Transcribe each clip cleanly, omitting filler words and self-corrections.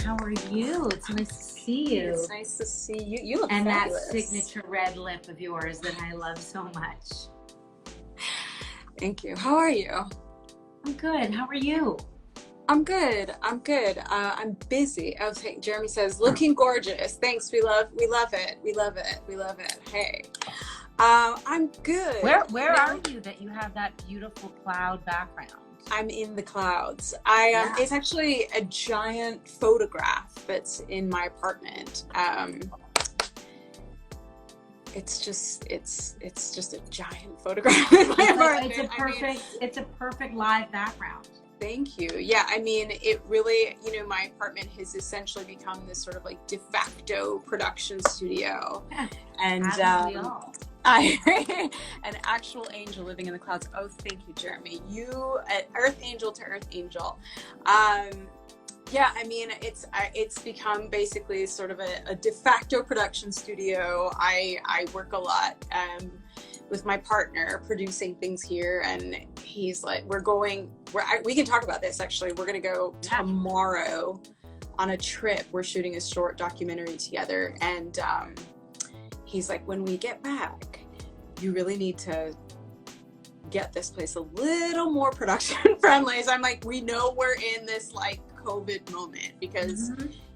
How are you? It's nice to see you. It's nice to see you. You look and fabulous. That signature red lip of yours that I love so much. Thank you. How are you? I'm good. How are you? I'm good. I'm busy. Okay, Jeremy says, looking gorgeous. Thanks. We love it. We love it. Hey. I'm good. Where are you that you have that beautiful cloud background? I'm in the clouds. Yeah. It's actually a giant photograph that's in my apartment. It's just a giant photograph in my apartment. It's a perfect live background. Thank you. Yeah, I mean, it really, my apartment has essentially become this sort of like de facto production studio. Yeah, and an actual angel living in the clouds. Oh, thank you, Jeremy. You, earth angel to earth angel. Yeah, I mean, it's become basically sort of a de facto production studio. I work a lot with my partner producing things here, and he's like, we can talk about this actually. We're gonna go tomorrow on a trip. We're shooting a short documentary together, and he's like, when we get back, you really need to get this place a little more production friendly. So I'm like, we know we're in this like COVID moment because,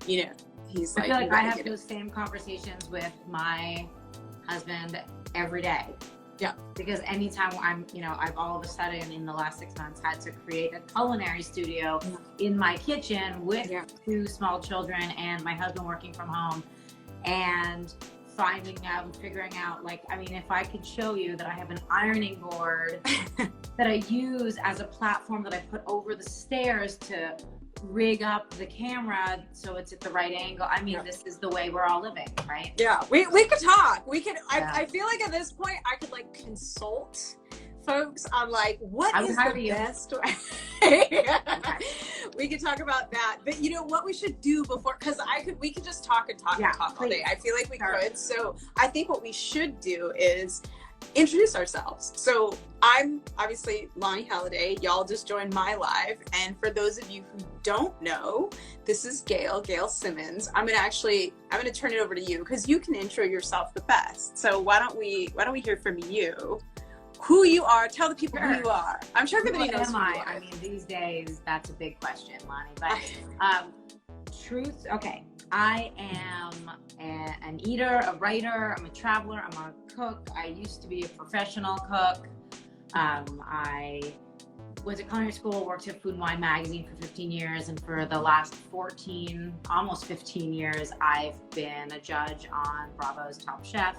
he's like, I feel like I have those same conversations with my husband every day. Yeah. Because anytime I've all of a sudden in the last 6 months had to create a culinary studio in my kitchen with 2 small children and my husband working from home, and finding out and figuring out, if I could show you that I have an ironing board that I use as a platform that I put over the stairs to rig up the camera so it's at the right angle. This is the way we're all living, right? Yeah, we could talk. We could. Yeah. I feel like at this point I could consult folks on what is the best way. We could talk about that, but what we should do before, because we could just talk and talk all day. I feel like we could. So I think what we should do is introduce ourselves. So I'm obviously Lonnie Halliday. Y'all just joined my live, and for those of you who don't know, this is Gail Simmons. I'm gonna turn it over to you because you can intro yourself the best. So why don't we hear from you? Who you are, tell the people who you are. I'm sure everybody knows who you are. These days, that's a big question, Lonnie. But truth, okay. I am an eater, a writer, I'm a traveler, I'm a cook. I used to be a professional cook. I was at culinary school, worked at Food and Wine magazine for 15 years, and for the last 14, almost 15 years, I've been a judge on Bravo's Top Chef.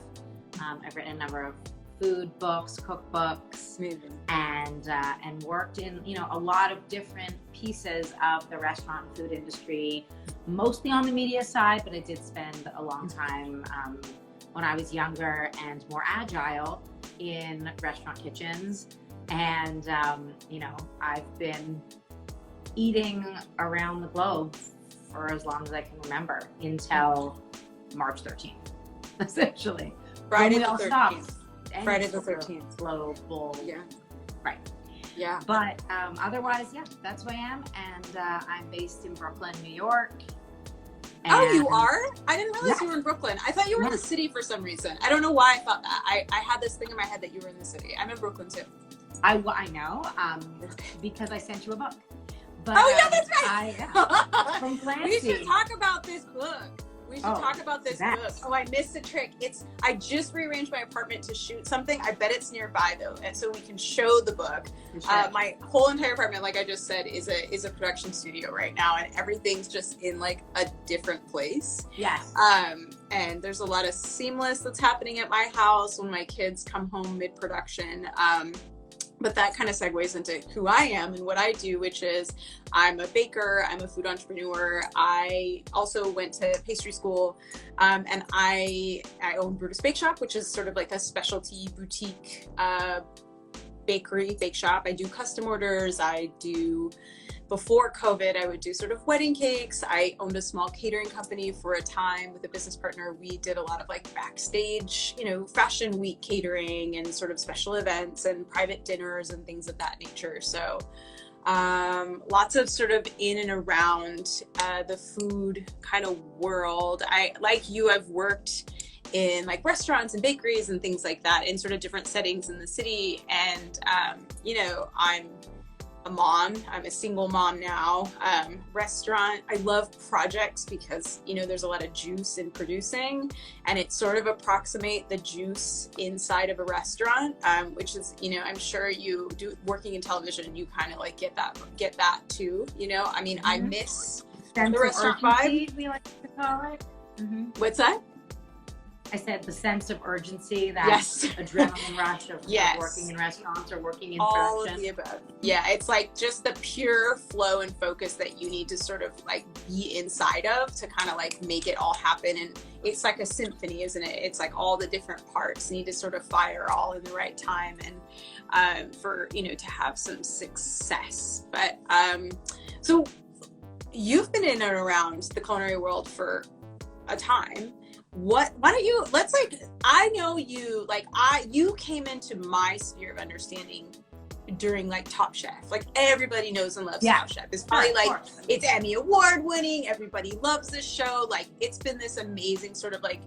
I've written a number of food books, cookbooks, and worked in a lot of different pieces of the restaurant and food industry, mostly on the media side, but I did spend a long time when I was younger and more agile in restaurant kitchens. And I've been eating around the globe for as long as I can remember, until March 13th, essentially. Friday the 13th. Friday the 13th. Global. Yeah. Right. Yeah. But otherwise, that's who I am. And I'm based in Brooklyn, New York. Oh, you are? I didn't realize you were in Brooklyn. I thought you were in the city for some reason. I don't know why I thought that. I had this thing in my head that you were in the city. I'm in Brooklyn too. I know, because I sent you a book. But, that's right. From Clancy. We should talk about this book. Book. Oh, I missed a trick. I just rearranged my apartment to shoot something. I bet it's nearby though, and so we can show the book. My whole entire apartment, like I just said, is a production studio right now, and everything's just in a different place. Yes. And there's a lot of seamless that's happening at my house when my kids come home mid-production. But that kind of segues into who I am and what I do, which is I'm a baker, I'm a food entrepreneur. I also went to pastry school, and I own Brutus Bake Shop, which is sort of like a specialty boutique bakery, bake shop. I do custom orders. Before COVID, I would do sort of wedding cakes. I owned a small catering company for a time with a business partner. We did a lot of backstage, fashion week catering and sort of special events and private dinners and things of that nature. So lots of sort of in and around the food kind of world. I, like you, I've worked in like restaurants and bakeries and things like that in sort of different settings in the city. And, you know, I'm a mom. I'm a single mom now. Restaurant. I love projects because, you know, there's a lot of juice in producing, and it sort of approximate the juice inside of a restaurant, which is, you know, I'm sure you do working in television, you kind of like get that too. You know, I mean, I miss Sense the of restaurant urgency, vibe. we like to call it. What's that? I said the sense of urgency, that Yes. adrenaline rush of Yes. working in restaurants or working in All of production. the above. Yeah, it's like just the pure flow and focus that you need to sort of like be inside of to kind of like make it all happen. And it's like a symphony, isn't it? It's like all the different parts need to sort of fire all in the right time, and for, you know, to have some success. But so you've been in and around the culinary world for a time. Why don't you, let's like, I know you, like you came into my sphere of understanding during like Top Chef. Like everybody knows and loves Top Chef. It's probably like, it's Emmy Award winning. Everybody loves this show. Like it's been this amazing sort of like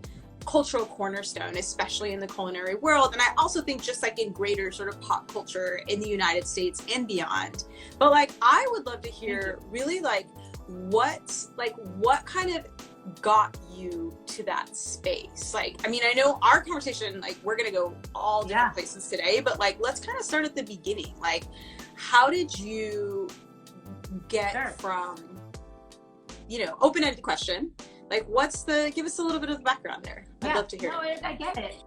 cultural cornerstone, especially in the culinary world. And I also think just like in greater sort of pop culture in the United States and beyond. But like, I would love to hear really like what kind of got you to that space? Like, I mean, I know our conversation, like we're gonna go all different places today, but like let's kind of start at the beginning. Like, how did you get from, you know, open-ended question, like give us a little bit of the background there. I'd love to hear it. I get it.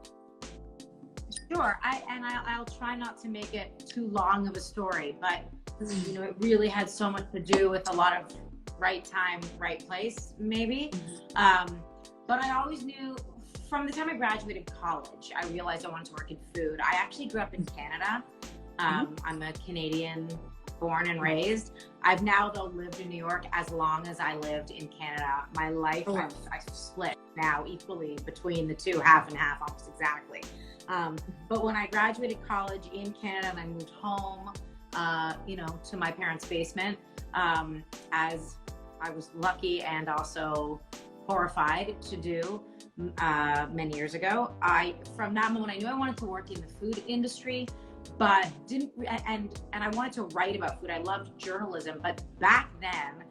Sure. I'll try not to make it too long of a story, but you know, it really had so much to do with a lot of right time, right place, maybe. But I always knew from the time I graduated college, I realized I wanted to work in food. I actually grew up in Canada. I'm a Canadian born and raised. I've now though lived in New York as long as I lived in Canada. My life, I've split now equally between the two, half and half, almost exactly. But when I graduated college in Canada and I moved home, you know, to my parents' basement, as I was lucky and also horrified to do many years ago. From that moment, I knew I wanted to work in the food industry, but didn't, and I wanted to write about food. I loved journalism, but back then,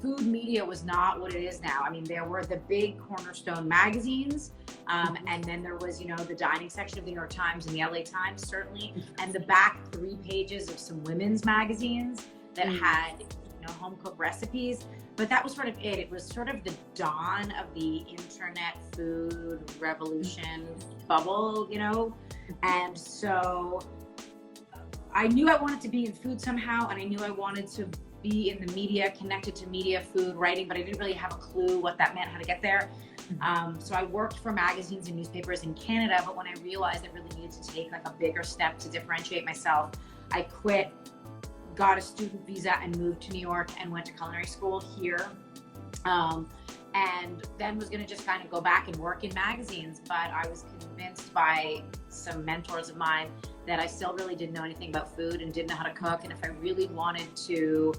food media was not what it is now. I mean, there were the big cornerstone magazines, and then there was, you know, the dining section of the New York Times and the LA Times, certainly, and the back 3 pages of some women's magazines that had, you know, home cooked recipes. But that was sort of it. It was sort of the dawn of the internet food revolution bubble, you know? And so I knew I wanted to be in food somehow, and I knew I wanted to be in the media, connected to media, food, writing, but I didn't really have a clue what that meant, how to get there. So I worked for magazines and newspapers in Canada, but when I realized I really needed to take like a bigger step to differentiate myself, I quit, got a student visa and moved to New York and went to culinary school here. And then was gonna just kind of go back and work in magazines, but I was convinced by some mentors of mine that I still really didn't know anything about food and didn't know how to cook. And if I really wanted to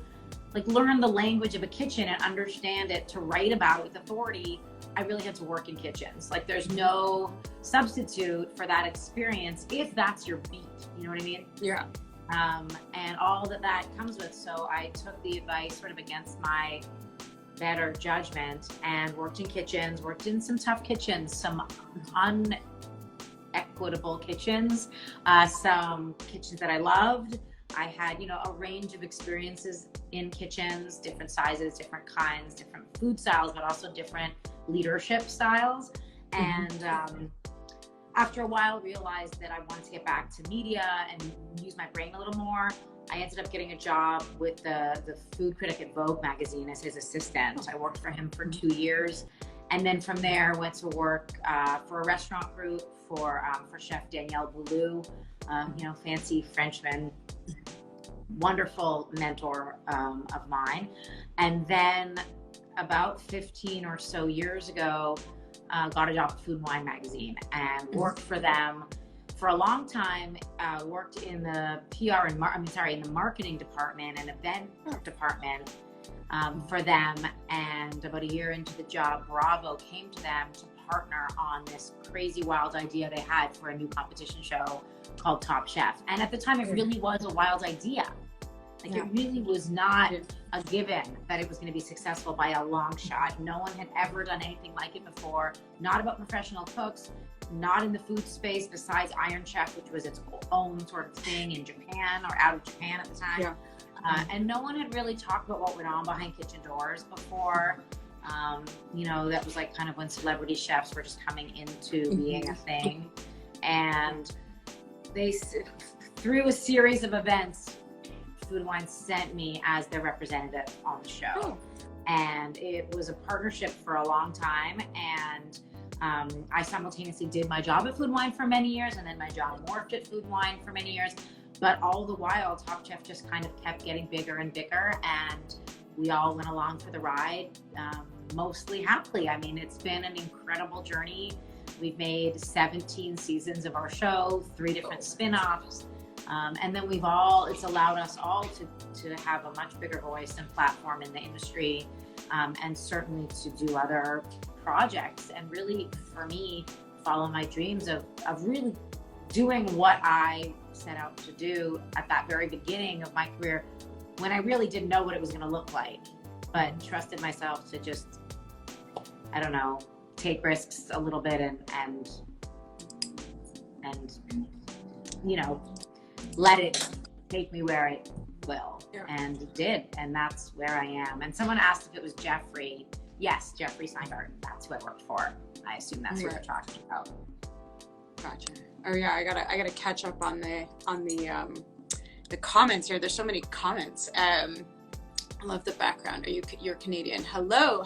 like learn the language of a kitchen and understand it to write about it with authority, I really had to work in kitchens. Like there's no substitute for that experience if that's your beat, you know what I mean? Yeah. And all that comes with. So I took the advice sort of against my better judgment and worked in kitchens, worked in some tough kitchens, some unequitable kitchens, some kitchens that I loved. I had, you know, a range of experiences in kitchens, different sizes, different kinds, different food styles, but also different leadership styles. And after a while, realized that I wanted to get back to media and use my brain a little more. I ended up getting a job with the food critic at Vogue magazine as his assistant. I worked for him for 2 years. And then from there, went to work for a restaurant group for Chef Daniel Boulou, you know, fancy Frenchman, wonderful mentor of mine. And then about 15 or so years ago, got a job at Food and Wine magazine and worked for them for a long time, worked in the PR and in the marketing department and event department for them. And about a year into the job, Bravo came to them to partner on this crazy wild idea they had for a new competition show called Top Chef. And at the time, it really was a wild idea. Like it really was not a given that it was going to be successful by a long shot. No one had ever done anything like it before. Not about professional cooks, not in the food space besides Iron Chef, which was its own sort of thing in Japan or out of Japan at the time. Yeah. And no one had really talked about what went on behind kitchen doors before. You know, that was like kind of when celebrity chefs were just coming into being a thing. And they, through a series of events, Food & Wine sent me as their representative on the show. And it was a partnership for a long time. And I simultaneously did my job at Food & Wine for many years, and then my job morphed at Food & Wine for many years. But all the while, Top Chef just kind of kept getting bigger and bigger, and we all went along for the ride, mostly happily. I mean, it's been an incredible journey. We've made 17 seasons of our show, 3 different spin-offs. And then it's allowed us all to have a much bigger voice and platform in the industry, and certainly to do other projects and really, for me, follow my dreams of really doing what I set out to do at that very beginning of my career, when I really didn't know what it was going to look like, but trusted myself to just, I don't know, take risks a little bit and you know, let it take me where it will. And it did, and that's where I am. And someone asked if it was Jeffrey. Yes, Jeffrey Seingart. That's who I worked for. I assume that's who they're talking about. Gotcha. Oh yeah, I gotta catch up on the comments here. There's so many comments. I love the background. You're Canadian. Hello.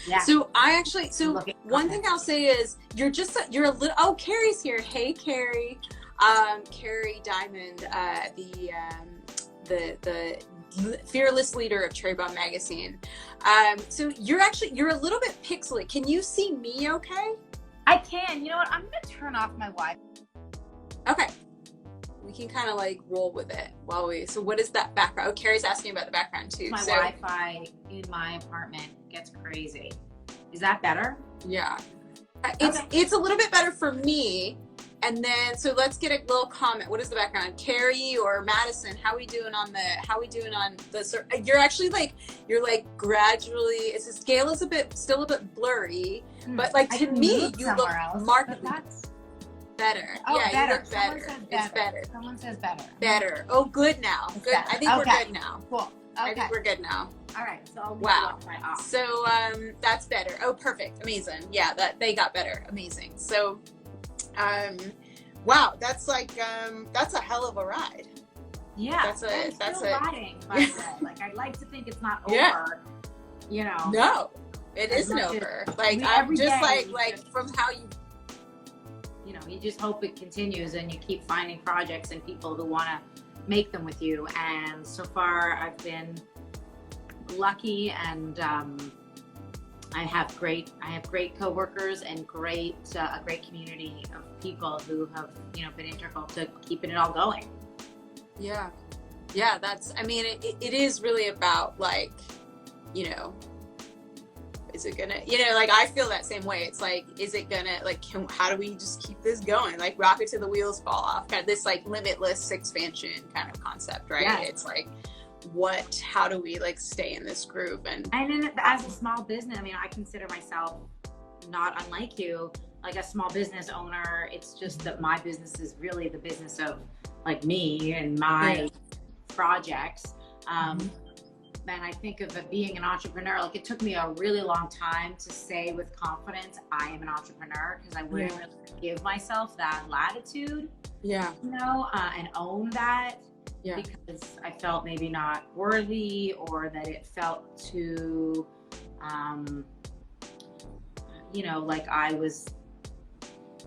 Yeah. So one thing I'll say is you're a little. Oh, Carrie's here. Hey, Carrie. Carrie Diamond, the fearless leader of Cherry Bomb Magazine. So you're a little bit pixely. Can you see me okay? I can. You know what? I'm going to turn off my Wi-Fi. Okay. We can kind of like roll with it so what is that background? Oh, Carrie's asking about the background too. My Wi-Fi in my apartment gets crazy. Is that better? Yeah. It's a little bit better for me. And then, so let's get a little comment. What is the background? Carrie or Madison, how are we doing on the, you're actually like, gradually, it's the scale is still a bit blurry, but like to me, you look markedly better. Oh, yeah, better. You look better. It's better. Someone says better. Better. Oh, good now. It's good. Better. I think we're good now. Cool. Okay. I think we're good now. All right. So I'll wow. So, that's better. Oh, perfect. Amazing. Yeah, they got better. Amazing. So, wow, that's like that's a hell of a ride. Yeah, that's riding, by the way. Like, I'd like to think it's not over. You know. No, it isn't over. Like I'm just like from how you know, you just hope it continues and you keep finding projects and people who want to make them with you. And so far, I've been lucky, and I have great coworkers and a great community of people who have, you know, been integral to keeping it all going. Yeah. That's, I mean, it is really about like, you know, is it gonna, you know, like I feel that same way. It's like, is it gonna, like, how do we just keep this going? Like rocket till the wheels fall off, kind of this like limitless expansion kind of concept, right? Yeah. It's like, how do we like stay in this groove? And then as a small business, I mean, I consider myself not unlike you, like a small business owner. It's just that my business is really the business of like me and my projects. And I think of it being an entrepreneur, like it took me a really long time to say with confidence, I am an entrepreneur, because I wouldn't really give myself that latitude, you know, and own that. Yeah. Because I felt maybe not worthy, or that it felt too, you know, like I was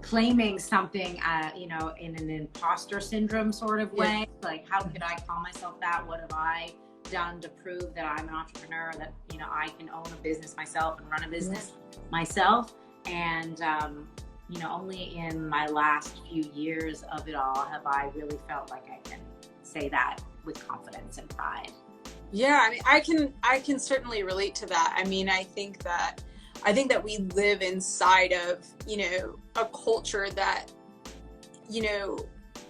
claiming something, you know, in an imposter syndrome sort of way. Like, how could I call myself that? What have I done to prove that I'm an entrepreneur, that, you know, I can own a business myself and run a business myself? And you know, only in my last few years of it all have I really felt like I can say that with confidence and pride. Yeah, I mean, I can certainly relate to that. I mean, I think that we live inside of, you know, a culture that, you know,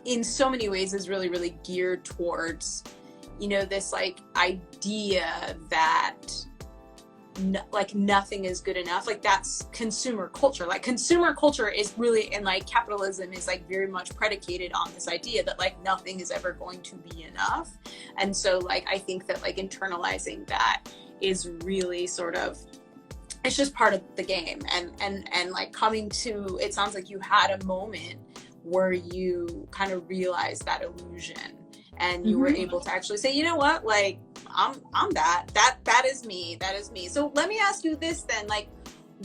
in so many ways is really, really geared towards, you know, this like idea that like nothing is good enough. Like that's consumer culture. Like consumer culture is really, and like capitalism is like very much predicated on this idea that like nothing is ever going to be enough. And so like I think that like internalizing that is really sort of, it's just part of the game. And like coming to, it sounds like you had a moment where you kind of realized that illusion and you were able to actually say, you know what, like I'm that is me. So let me ask you this then, like,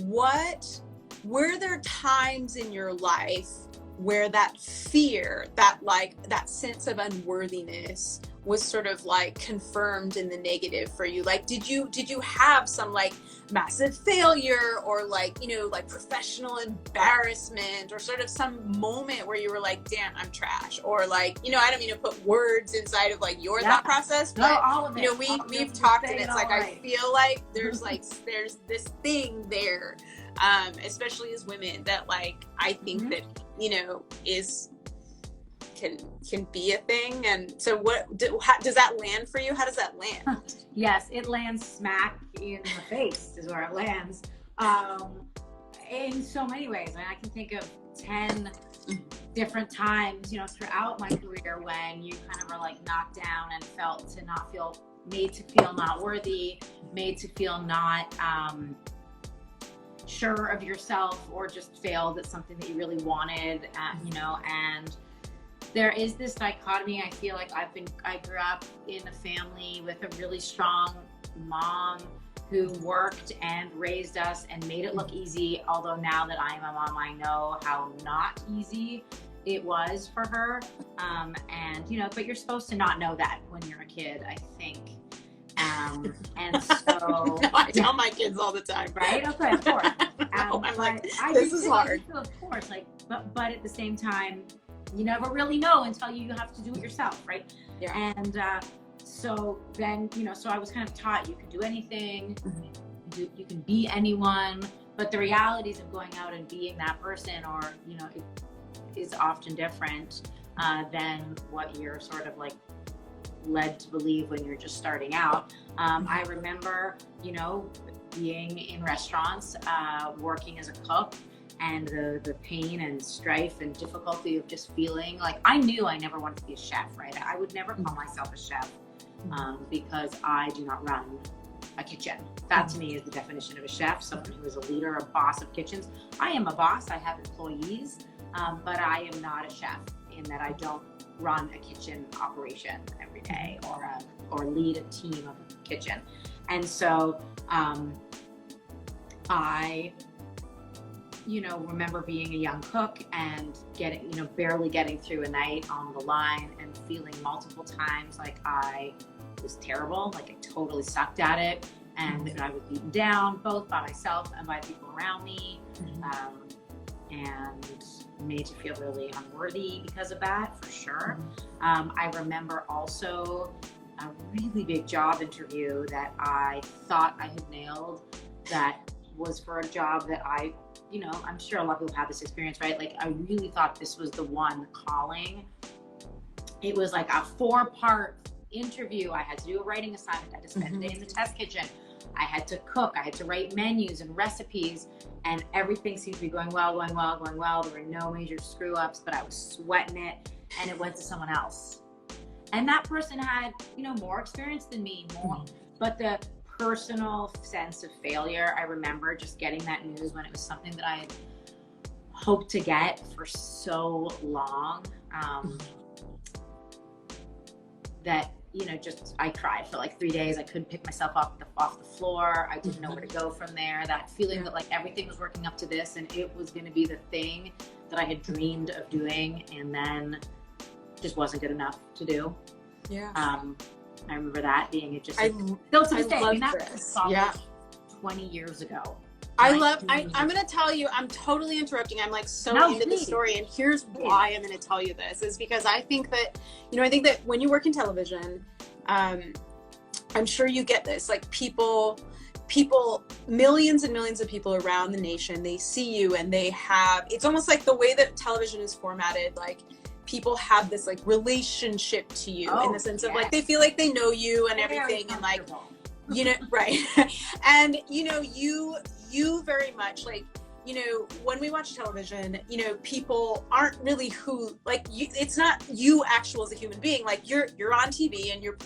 were there times in your life where that fear, that sense of unworthiness was sort of like confirmed in the negative for you? Like, did you have some like massive failure or like, you know, like professional embarrassment or sort of some moment where you were like, damn, I'm trash? Or like, you know, I don't mean to put words inside of like your thought process, but all of it. You know, we've talked and it's like, right. I feel like there's this thing there, especially as women, that like, I think that, you know, can be a thing. And so how does that land for you? How does that land? Yes, it lands smack in the face is where it lands. In so many ways. I mean, I can think of 10 different times, you know, throughout my career when you kind of were like knocked down and made to feel not worthy, made to feel not sure of yourself, or just failed at something that you really wanted, you know. And there is this dichotomy. I feel like I grew up in a family with a really strong mom who worked and raised us and made it look easy. Although now that I am a mom, I know how not easy it was for her. And, you know, but you're supposed to not know that when you're a kid, I think. And so I tell my kids all the time, right? Okay, of course. I'm like, this is hard. Of course, like, but at the same time, you never really know until you have to do it yourself, right? Yeah. And so then, you know, so I was kind of taught you can do anything, you can be anyone, but the realities of going out and being that person, or, you know, it is often different than what you're sort of like led to believe when you're just starting out. I remember, you know, being in restaurants, working as a cook, and the pain and strife and difficulty of just feeling like I knew I never wanted to be a chef, right? I would never call myself a chef because I do not run a kitchen. That to me is the definition of a chef, someone who is a leader, a boss of kitchens. I am a boss, I have employees, but I am not a chef in that I don't run a kitchen operation every day or lead a team of a kitchen. And so I, you know, remember being a young cook and getting, you know, barely getting through a night on the line and feeling multiple times like I was terrible, like I totally sucked at it, and that I was beaten down both by myself and by people around me, and made to feel really unworthy because of that, for sure. I remember also a really big job interview that I thought I had nailed, that was for a job that I, you know, I'm sure a lot of people have this experience, right? Like I really thought this was the one calling. It was like a 4-part interview. I had to do a writing assignment. I had to spend a day in the test kitchen. I had to cook. I had to write menus and recipes, and everything seemed to be going well. There were no major screw ups, but I was sweating it, and it went to someone else. And that person had, you know, more experience than me, but the personal sense of failure, I remember just getting that news when it was something that I had hoped to get for so long, that, you know, just I cried for like 3 days. I couldn't pick myself off the floor. I didn't know where to go from there. That feeling that like everything was working up to this and it was going to be the thing that I had dreamed of doing, and then just wasn't good enough to do. Yeah. I remember that being it just still to this day. I mean, that was 20 years ago. I'm going to tell you, I'm totally interrupting. I'm like so into the story. And here's why I'm going to tell you this is because I think that, I think that when you work in television, I'm sure you get this, like people, millions and millions of people around the nation, they see you and it's almost like the way that television is formatted, like people have this like relationship to you in the sense of like, they feel like they know you and everything and like, right. And, you very much like, when we watch television, people aren't really it's not you actual as a human being. Like you're on TV and you've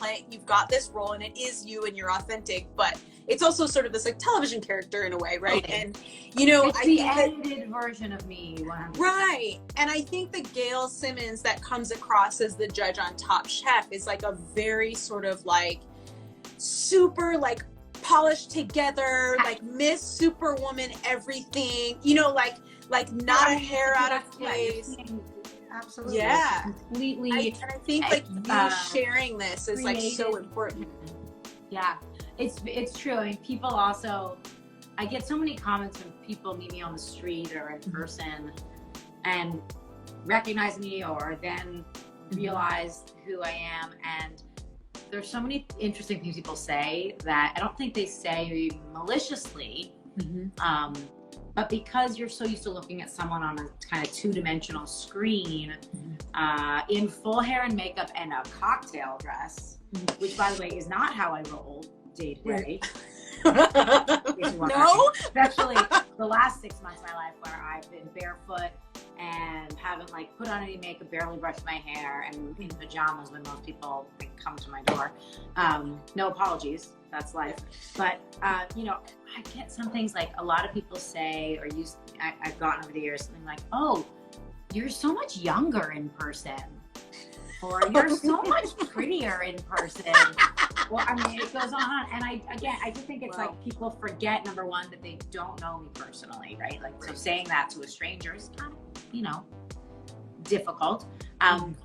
got this role and it is you and you're authentic, but it's also sort of this like television character in a way, right? Okay. And it's the edited version of me, 100%. Right. And I think that Gail Simmons that comes across as the judge on Top Chef is like a very sort of like super like polished together, like Miss Superwoman, everything, like not a hair out of place. Absolutely. Yeah. Completely. And I think like you sharing this is like so important. Yeah, it's true. I mean, people also, I get so many comments when people meet me on the street or in person and recognize me or then realize who I am. And there's so many interesting things people say that I don't think they say maliciously, but because you're so used to looking at someone on a kind of two-dimensional screen, in full hair and makeup and a cocktail dress, which by the way is not how I roll day to day. No? Especially the last 6 months of my life where I've been barefoot and haven't like put on any makeup, barely brushed my hair, and in pajamas when most people like, come to my door. No apologies, that's life. But I get some things like a lot of people say, or I've gotten over the years something like, "Oh, you're so much younger in person," or "You're so much prettier in person." Well, I mean, it goes on. And I just think it's like people forget, number one, that they don't know me personally, right? Like, so saying that to a stranger is kind of, difficult. And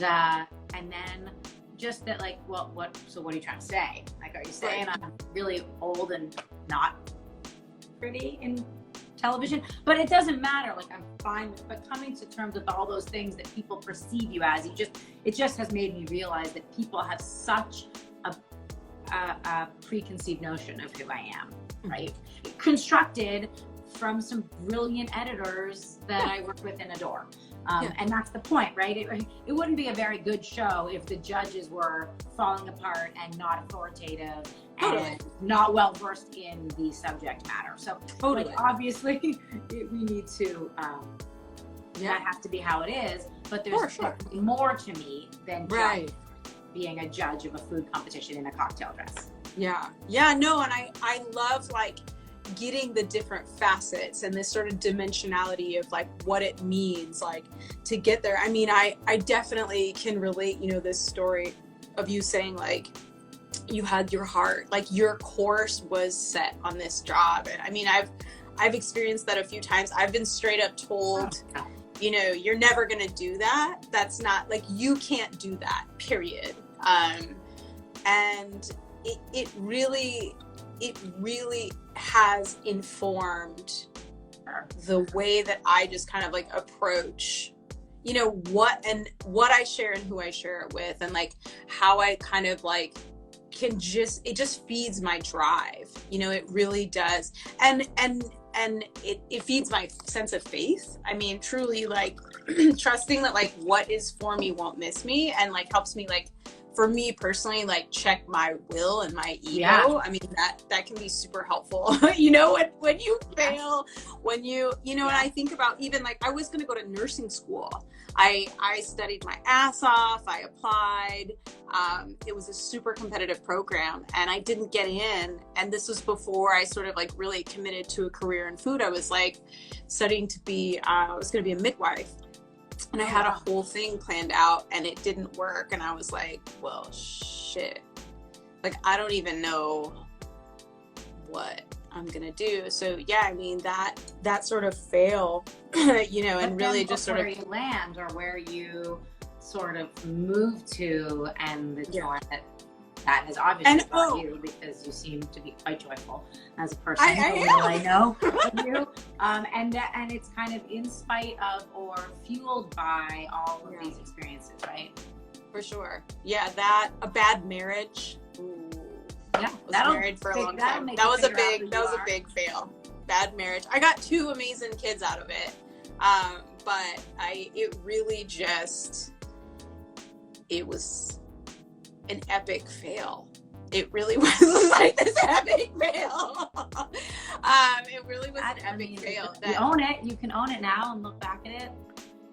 then just that, like, well, what are you trying to say? Like, are you saying I'm really old and not pretty in television? But it doesn't matter. Like, I'm fine with, but coming to terms with all those things that people perceive you as, it just has made me realize that people have such a preconceived notion of who I am, right? Constructed from some brilliant editors that I work with and adore. And that's the point, right? It wouldn't be a very good show if the judges were falling apart and not authoritative and not well versed in the subject matter. So like, obviously we need to, that has to be how it is, but there's more to me than just being a judge of a food competition in a cocktail dress. Yeah, no, and I love like getting the different facets and this sort of dimensionality of like what it means like to get there. I mean, I definitely can relate, this story of you saying like you had your heart, like your course was set on this job. And I mean, I've experienced that a few times. I've been straight up told, you're never going to do that. That's not like, you can't do that, period. And it really has informed the way that I just kind of like approach, what I share and who I share it with, and like how I kind of like it just feeds my drive, it really does. And it feeds my sense of faith. I mean, truly like trusting that like what is for me won't miss me, and like helps me like, for me personally, like check my will and my ego. Yeah. I mean, that can be super helpful. When you fail, and I think about even like, I was going to go to nursing school. I studied my ass off. I applied. It was a super competitive program and I didn't get in. And this was before I sort of like really committed to a career in food. I was like studying to be, I was going to be a midwife. And I had a whole thing planned out and it didn't work. And I was like, well, shit. Like, I don't even know what I'm going to do. So yeah, I mean, that sort of fail, and really just sort of where you land or where you sort of move to, and the joy that that has obviously brought you, because you seem to be quite joyful as a person. I know of you. And it's kind of in spite of or fueled by all of these experiences, right? For sure. Yeah, a bad marriage. Ooh. Yeah, I was married for a long time. That was a big fail. Bad marriage. I got 2 amazing kids out of it. But it really just, it was an epic fail. It really was like this epic fail. It really was an epic fail. You own it. You can own it now and look back at it.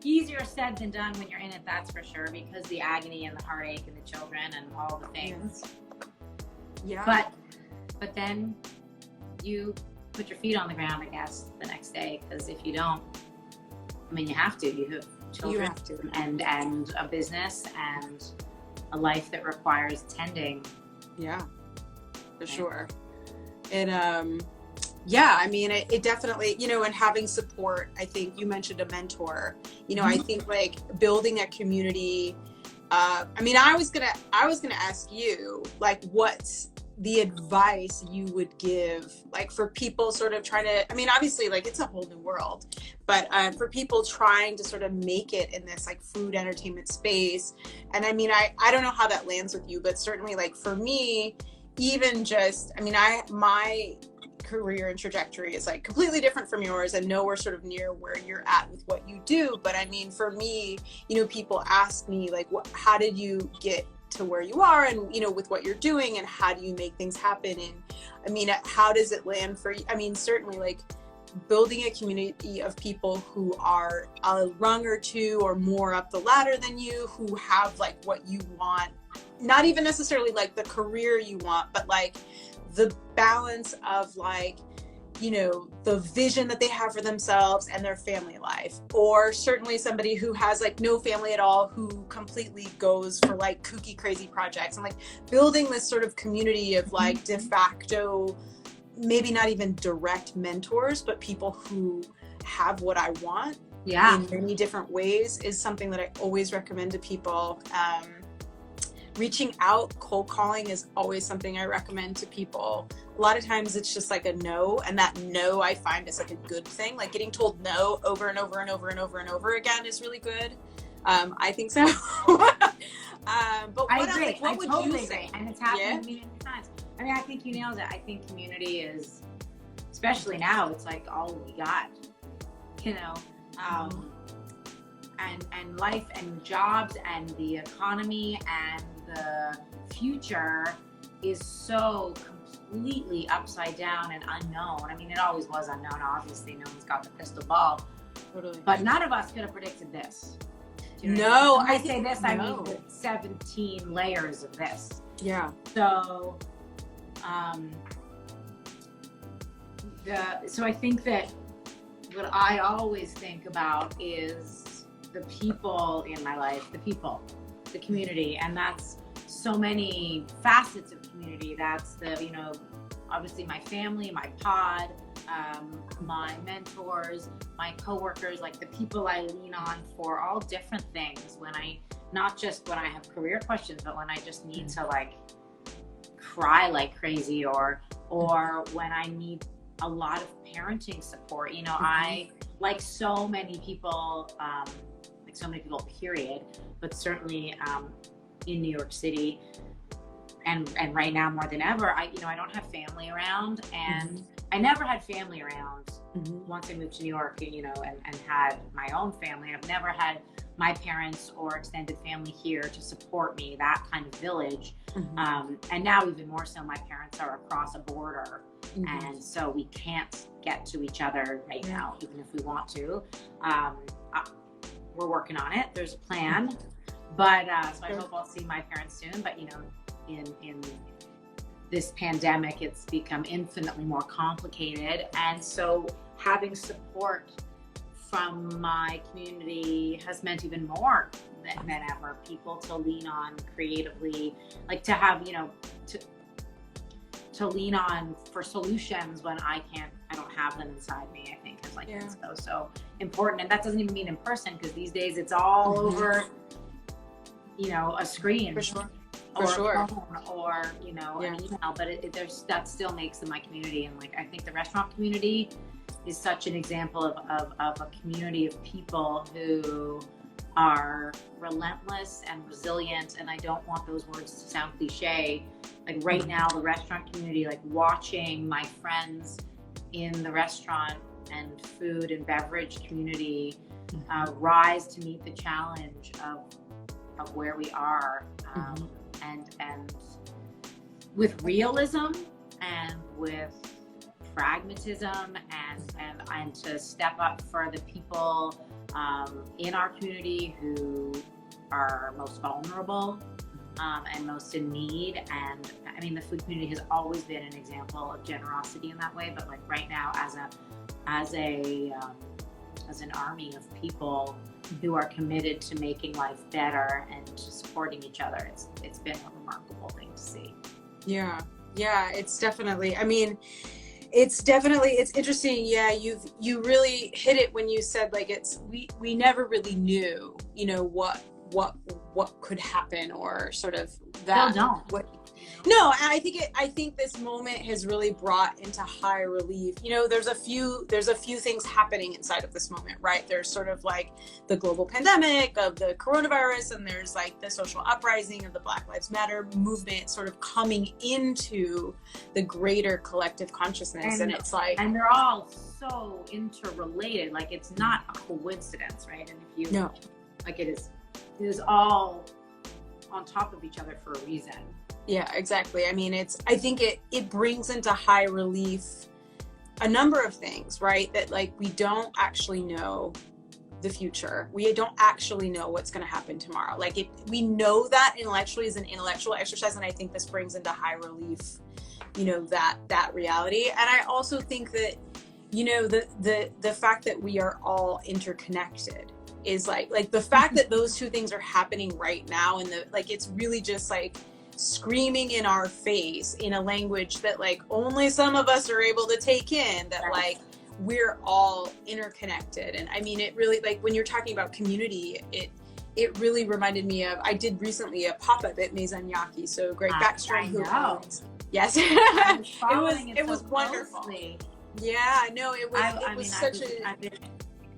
Easier said than done when you're in it, that's for sure, because the agony and the heartache and the children and all the things. Yeah. But then you put your feet on the ground, I guess, the next day, because if you don't, I mean, you have to. You have children, you have to. and a business and a life that requires tending. Yeah, for sure. It yeah, I mean, it definitely, you know, and having support. I think you mentioned a mentor. You know, I think like building a community. I mean, I was gonna ask you, like, what's the advice you would give, like, for people sort of trying to, I mean, obviously, like, it's a whole new world, but for people trying to sort of make it in this like food entertainment space. And I mean, I don't know how that lands with you, but certainly, like, for me, even just, I mean, my career and trajectory is like completely different from yours, and nowhere sort of near where you're at with what you do. But I mean, for me, you know, people ask me like, how did you get to where you are, and, you know, with what you're doing, and how do you make things happen? And I mean, how does it land for you? I mean, certainly, like, building a community of people who are a rung or 2 or more up the ladder than you, who have like what you want, not even necessarily like the career you want, but like the balance of, like, you know, the vision that they have for themselves and their family life. Or certainly somebody who has like no family at all, who completely goes for like kooky, crazy projects, and like building this sort of community of like de facto, maybe not even direct mentors, but people who have what I want in many different ways, is something that I always recommend to people. Reaching out, cold calling is always something I recommend to people. A lot of times it's just like a no, and that no I find is like a good thing. Like, getting told no over and over and over and over and over again is really good. I think so. But I agree. Like, what would totally you say? Agree. And it's happened to me many times. I mean, I think you nailed it. I think community is, especially now, it's like all we got, you know. And life and jobs and the economy and the future is so completely upside down and unknown. I mean, it always was unknown. Obviously, no one's got the crystal ball. Totally. But none of us could have predicted this. You know, when I say this, I mean the 17 layers of this. Yeah. So, so I think that what I always think about is the people in my life, the community, and that's so many facets of community. That's the, you know, obviously my family, my pod, my mentors, my coworkers, like the people I lean on for all different things, not just when I have career questions, but when I just need to like cry like crazy, or when I need a lot of parenting support. You know, I, like so many people, period, but certainly in New York City, and right now more than ever, I don't have family around, and I never had family around once I moved to New York, you know, and had my own family. I've never had my parents or extended family here to support me, that kind of village. And now even more so, my parents are across a border, and so we can't get to each other right now, even if we want to. We're working on it. There's a plan, but so I hope I'll see my parents soon. But, you know, in this pandemic, it's become infinitely more complicated, and so having support from my community has meant even more than ever. People to lean on creatively, like to have, you know, to lean on for solutions when I don't have them inside me. I think is like so important, and that doesn't even mean in person, because these days it's all over, you know, a screen. For sure. For or sure. a phone, or you know, an email. But there's that still makes them my community, and like I think the restaurant community is such an example of a community of people who are relentless and resilient. And I don't want those words to sound cliche. Like right now, the restaurant community, like watching my friends in the restaurant and food and beverage community rise to meet the challenge of where we are, and with realism and with pragmatism, and to step up for the people in our community who are most vulnerable and most in need. And I mean, the food community has always been an example of generosity in that way, but like right now, as an army of people who are committed to making life better and to supporting each other, it's been a remarkable thing to see. Yeah, it's definitely, I mean, it's interesting. Yeah, you really hit it when you said like we never really knew, you know, what could happen, or sort of that. No, I think this moment has really brought into high relief. You know, there's a few things happening inside of this moment, right? There's sort of like the global pandemic of the coronavirus, and there's like the social uprising of the Black Lives Matter movement sort of coming into the greater collective consciousness. And it's like, and they're all so interrelated. Like it's not a coincidence, right? And if you like, it is all on top of each other for a reason. Yeah, exactly. I mean, I think it brings into high relief a number of things, right? That like, we don't actually know the future. We don't actually know what's going to happen tomorrow. Like we know that intellectually is an intellectual exercise. And I think this brings into high relief, you know, that reality. And I also think that, you know, the fact that we are all interconnected is like the fact that those two things are happening right now. And it's really just like screaming in our face in a language that like only some of us are able to take in, that like we're all interconnected. And I mean, it really, like when you're talking about community, it really reminded me of, I did recently a pop-up at Maison-Yaki. So Greg Backstrom, who owns, yes, it was wonderful. Yeah, no, it was such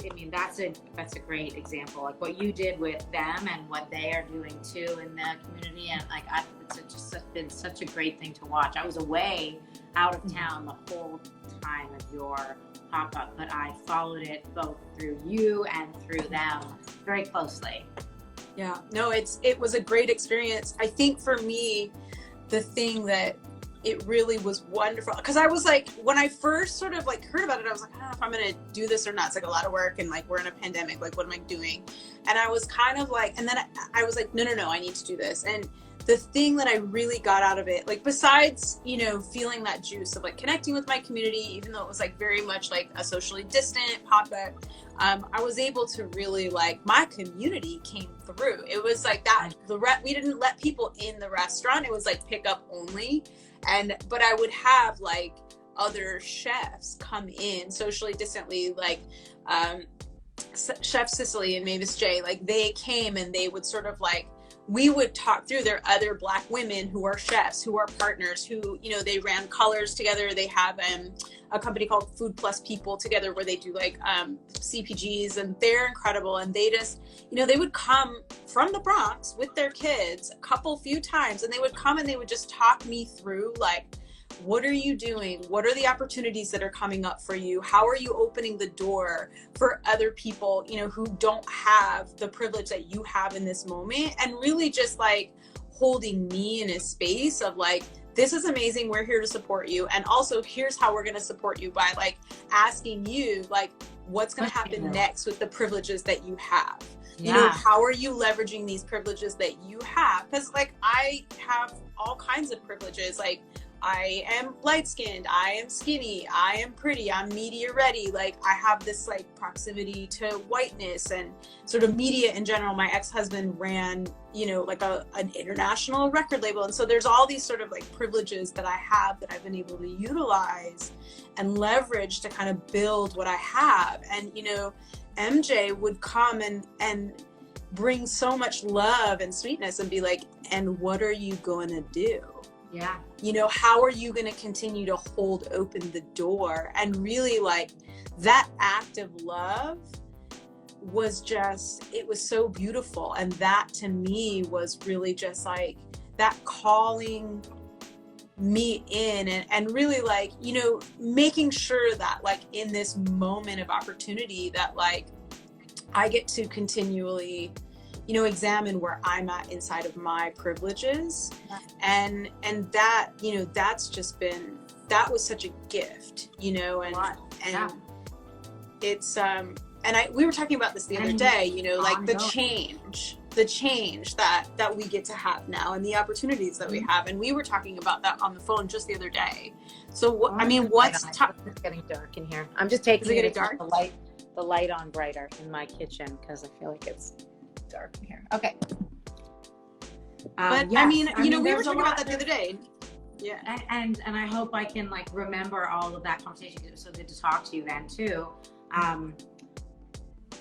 I mean, that's a great example, like what you did with them and what they are doing too in the community. And like, it's just been such a great thing to watch. I was away out of town the whole time of your pop-up, but I followed it both through you and through them very closely. Yeah, no, it was a great experience. I think for me, the thing that it really was wonderful, because I was like, when I first sort of like heard about it, I was like, if I'm gonna do this or not. It's like a lot of work, and like we're in a pandemic, like what am I doing? And I was kind of like, and then I was like, no, I need to do this. And the thing that I really got out of it, like besides, you know, feeling that juice of like connecting with my community, even though it was like very much like a socially distant pop-up, I was able to really like, my community came through. It was like that, we didn't let people in the restaurant. It was like pickup only. But I would have like other chefs come in socially distantly, like Chef Cicely and Mavis J, like they came and they would sort of like, we would talk through their other Black women who are chefs, who are partners, who, you know, they ran Colors together. They have a company called Food Plus People together where they do like CPGs, and they're incredible. And they just, you know, they would come from the Bronx with their kids a few times, and they would come and they would just talk me through like, what are you doing? What are the opportunities that are coming up for you? How are you opening the door for other people, you know, who don't have the privilege that you have in this moment? And really just like holding me in a space of like, this is amazing. We're here to support you. And also here's how we're going to support you by like asking you like, what's going to happen next with the privileges that you have? You know, how are you leveraging these privileges that you have? Because like, I have all kinds of privileges. Like, I am light-skinned, I am skinny, I am pretty, I'm media ready. Like I have this like proximity to whiteness and sort of media in general. My ex-husband ran, you know, like an international record label. And so there's all these sort of like privileges that I have that I've been able to utilize and leverage to kind of build what I have. And, you know, MJ would come and bring so much love and sweetness and be like, and what are you going to do? Yeah. You know, how are you going to continue to hold open the door? And really, like, that act of love was just, it was so beautiful. And that to me was really just like that calling me in, and really, like, you know, making sure that, like, in this moment of opportunity that, like, I get to continually, you know, examine where I'm at inside of my privileges. And that, you know, that's just been, that was such a gift, you know, and it's, and we were talking about this the other day, you know, like the change that we get to have now and the opportunities that we have. And we were talking about that on the phone just the other day. So what, I mean, what's it's getting dark in here. I'm just taking it dark? the light on brighter in my kitchen because I feel like it's dark in here. Okay. But yes, I mean, you know, we were talking about that the other day. Yeah. And I hope I can, like, remember all of that conversation. It was so good to talk to you then too.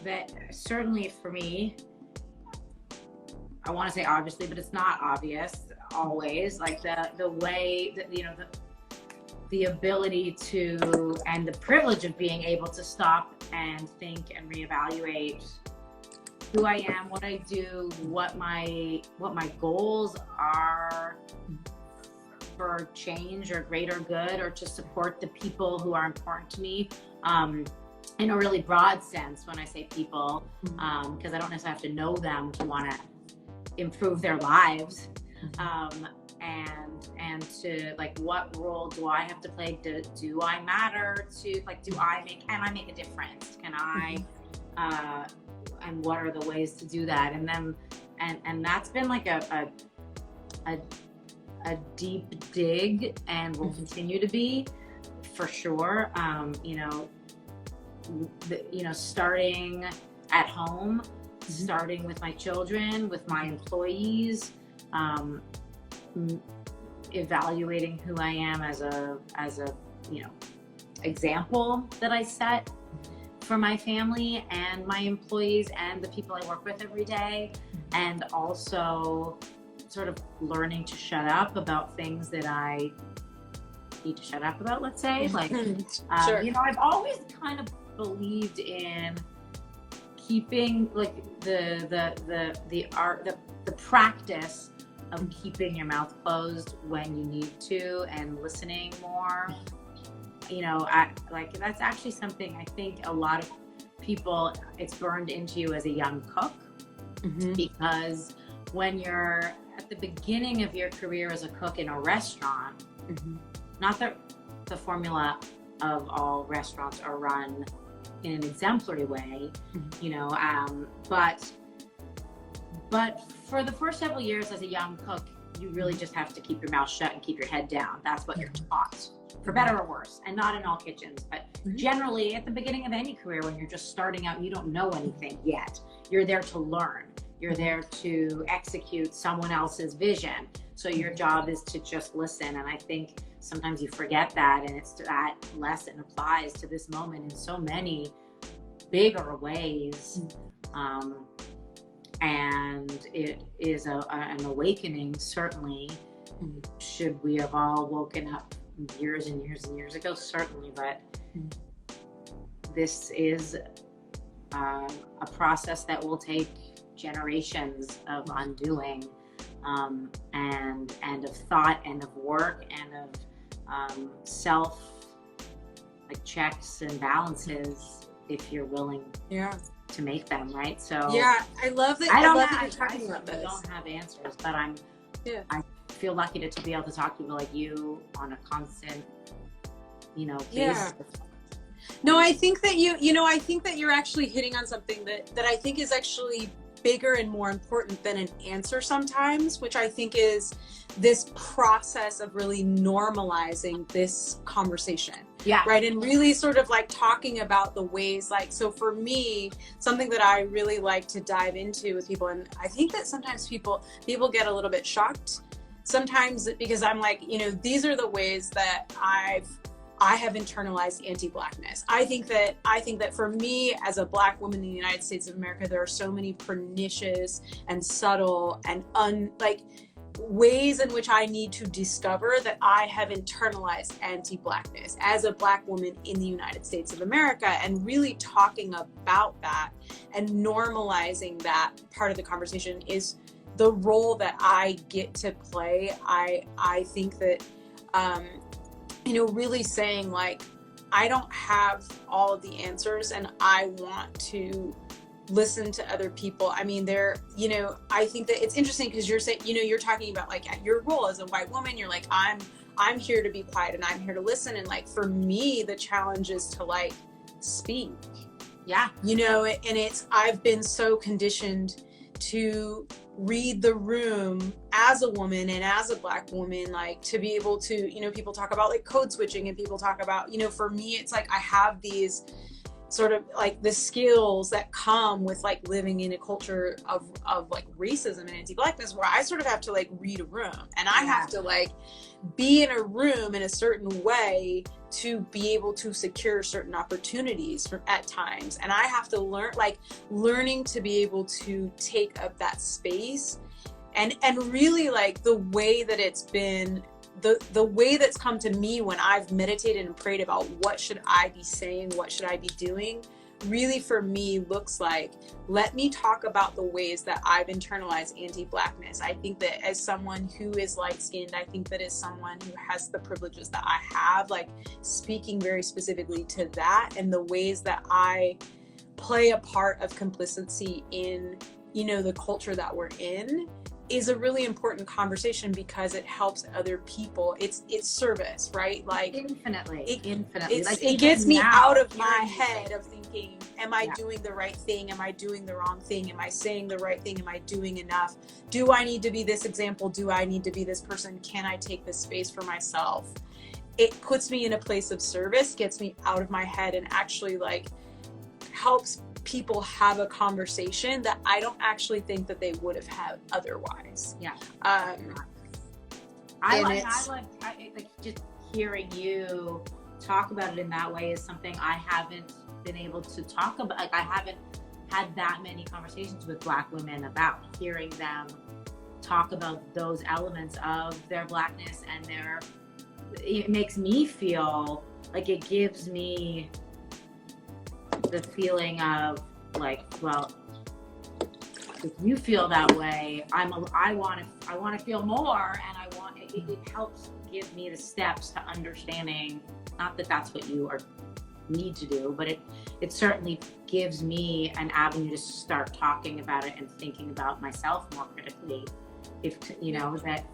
That certainly for me, I want to say obviously, but it's not obvious always. Like the way that, you know, the ability to, and the privilege of being able to stop and think and reevaluate who I am, what I do, what my goals are for change or greater good, or to support the people who are important to me. In a really broad sense, when I say people, because I don't necessarily have to know them to want to improve their lives, and to, like, what role do I have to play? Do I matter to, like, can I make a difference? Can I, and what are the ways to do that? And then, and that's been like a deep dig, and will continue to be, for sure. Starting at home, starting with my children, with my employees, evaluating who I am as a example that I set for my family and my employees and the people I work with every day, and also sort of learning to shut up about things that I need to shut up about, let's say. Like, sure. You know, I've always kind of believed in keeping, like, the practice of keeping your mouth closed when you need to, and listening more. You know, that's actually something I think a lot of people, it's burned into you as a young cook, because when you're at the beginning of your career as a cook in a restaurant, not that the formula of all restaurants are run in an exemplary way, you know, but for the first several years as a young cook, you really just have to keep your mouth shut and keep your head down. That's what you're taught, for better or worse, and not in all kitchens, but generally at the beginning of any career, when you're just starting out, you don't know anything yet. You're there to learn. You're there to execute someone else's vision. So your job is to just listen. And I think sometimes you forget that, and it's that lesson applies to this moment in so many bigger ways. And it is an awakening, certainly. Should we have all woken up years and years and years ago? Certainly, but this is a process that will take generations of undoing, and of thought, and of work, and of self, like, checks and balances, if you're willing to make them, right? So I love that. I love that you're talking about this. I don't have answers, but I feel lucky to be able to talk to people like you on a constant, you know, basis. No, I think that I think that you're actually hitting on something that I think is actually bigger and more important than an answer sometimes, which I think is this process of really normalizing this conversation. Right. And really sort of like talking about the ways, like, so for me, something that I really like to dive into with people, and I think that sometimes people get a little bit shocked sometimes, because I'm like, you know, these are the ways that I have internalized anti-Blackness. I think that for me as a Black woman in the United States of America, there are so many pernicious and subtle and ways in which I need to discover that I have internalized anti-Blackness as a Black woman in the United States of America, and really talking about that and normalizing that part of the conversation is the role that I get to play. I think that, really saying like, I don't have all of the answers and I want to listen to other people. I mean, I think that it's interesting because you're saying, you're talking about like your role as a white woman, you're like, I'm here to be quiet and I'm here to listen. And like, for me, the challenge is to like speak. Yeah. I've been so conditioned to read the room as a woman and as a Black woman, like to be able to, people talk about like code switching and people talk about, for me, it's like I have these sort of like the skills that come with like living in a culture of like racism and anti-Blackness, where I sort of have to like read a room and I have to like be in a room in a certain way to be able to secure certain opportunities at times. And I have to learning to be able to take up that space and really like the way that it's been, the way that's come to me when I've meditated and prayed about what should I be saying, what should I be doing, really for me looks like, let me talk about the ways that I've internalized anti-Blackness. I think that as someone who is light-skinned, I think that as someone who has the privileges that I have, like speaking very specifically to that and the ways that I play a part of complicity in, the culture that we're in, is a really important conversation because it helps other people. It's service, right? Like infinitely. It gets me out of my head of thinking, am I doing the right thing? Am I doing the wrong thing? Am I saying the right thing? Am I doing enough? Do I need to be this example? Do I need to be this person? Can I take this space for myself? It puts me in a place of service, gets me out of my head, and actually like helps people have a conversation that I don't actually think that they would have had otherwise. Yeah. I like just hearing you talk about it in that way is something I haven't been able to talk about. Like, I haven't had that many conversations with Black women about hearing them talk about those elements of their Blackness and it makes me feel like it gives me the feeling of like, well, if you feel that way, I want to feel more, and it helps give me the steps to understanding, not that that's what you need to do, but it certainly gives me an avenue to start talking about it and thinking about myself more critically. If that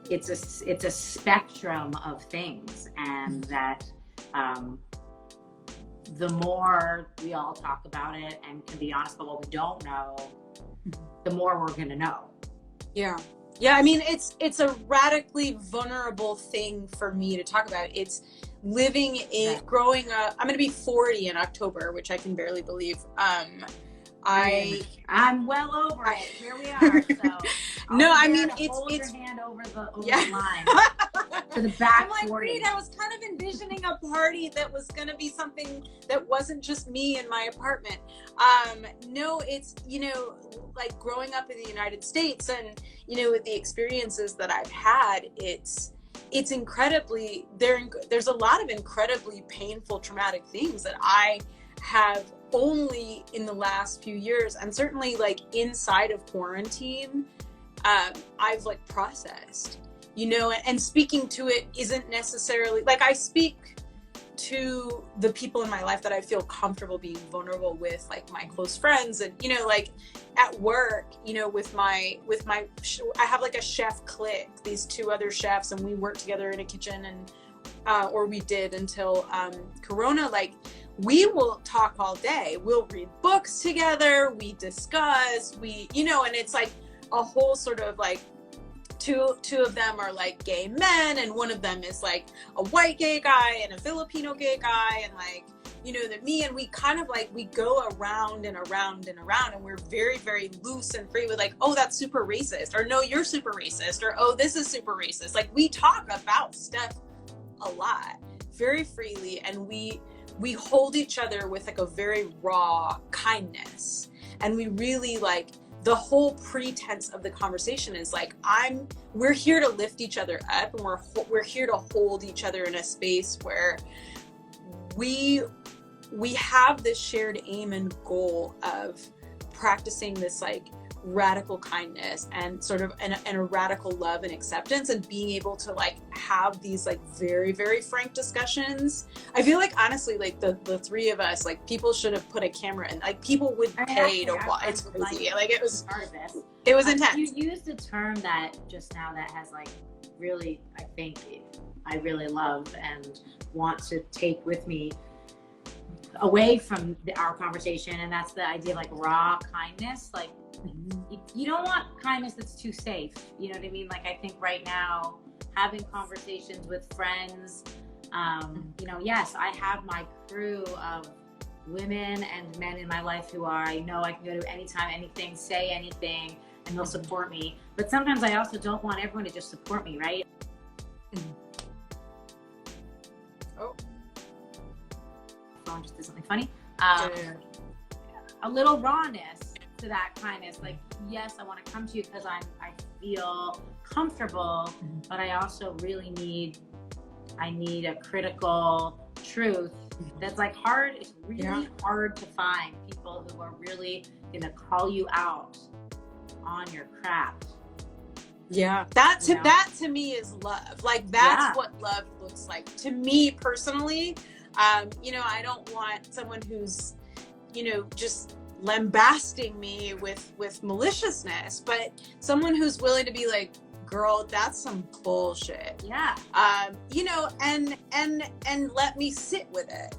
it's a spectrum of things, and that the more we all talk about it and can be honest about what we don't know, the more we're going to know. Yeah. I mean, it's a radically vulnerable thing for me to talk about. It's living in, growing up. I'm going to be 40 in October, which I can barely believe. I'm well over it. Here we are. So no, I mean, hold it's your hand over the line to the back. I'm like, 40. wait, I was kind of envisioning a party that was going to be something that wasn't just me in my apartment. No, it's, like growing up in the United States and, with the experiences that I've had, it's incredibly, there's a lot of incredibly painful, traumatic things that I have only in the last few years, and certainly like inside of quarantine, I've like processed, and speaking to it isn't necessarily like I speak to the people in my life that I feel comfortable being vulnerable with, like my close friends, and like at work, with my I have like a chef clique, these two other chefs, and we work together in a kitchen, and or we did until Corona. Like, we will talk all day. We'll read books together. We discuss. And it's like a whole sort of like two of them are like gay men, and one of them is like a white gay guy and a Filipino gay guy, and like that me, and we kind of like we go around and around and around, and we're very, very loose and free with like, oh, that's super racist, or no, you're super racist, or oh, this is super racist. Like, we talk about stuff a lot very freely, and we hold each other with like a very raw kindness, and we really like the whole pretense of the conversation is like we're here to lift each other up, and we're here to hold each other in a space where we have this shared aim and goal of practicing this like radical kindness and sort of and a radical love and acceptance, and being able to like have these like very, very frank discussions. I feel like honestly, like the three of us, like people should have put a camera in, like people would pay to watch. It's crazy. Like it was part of this. It was intense. You used a term that just now that has like really, I think I really love and want to take with me away from our conversation, and that's the idea of like raw kindness. Like you don't want kindness that's too safe, you know what I mean? Like I think right now having conversations with friends, you know, yes, I have my crew of women and men in my life who I know I can go to anytime, anything, say anything, and they'll support me. But sometimes I also don't want everyone to just support me, right? Oh, phone just did something funny. A little rawness to that kindness. Like, yes, I want to come to you because I feel comfortable, but I also really need a critical truth that's like hard. It's really hard to find people who are really gonna call you out on your crap. Yeah, that to me is love. Like that's what love looks like to me personally. You know, I don't want someone who's, you know, just lambasting me with maliciousness, but someone who's willing to be like, girl, that's some bullshit. Yeah. You know, and let me sit with it.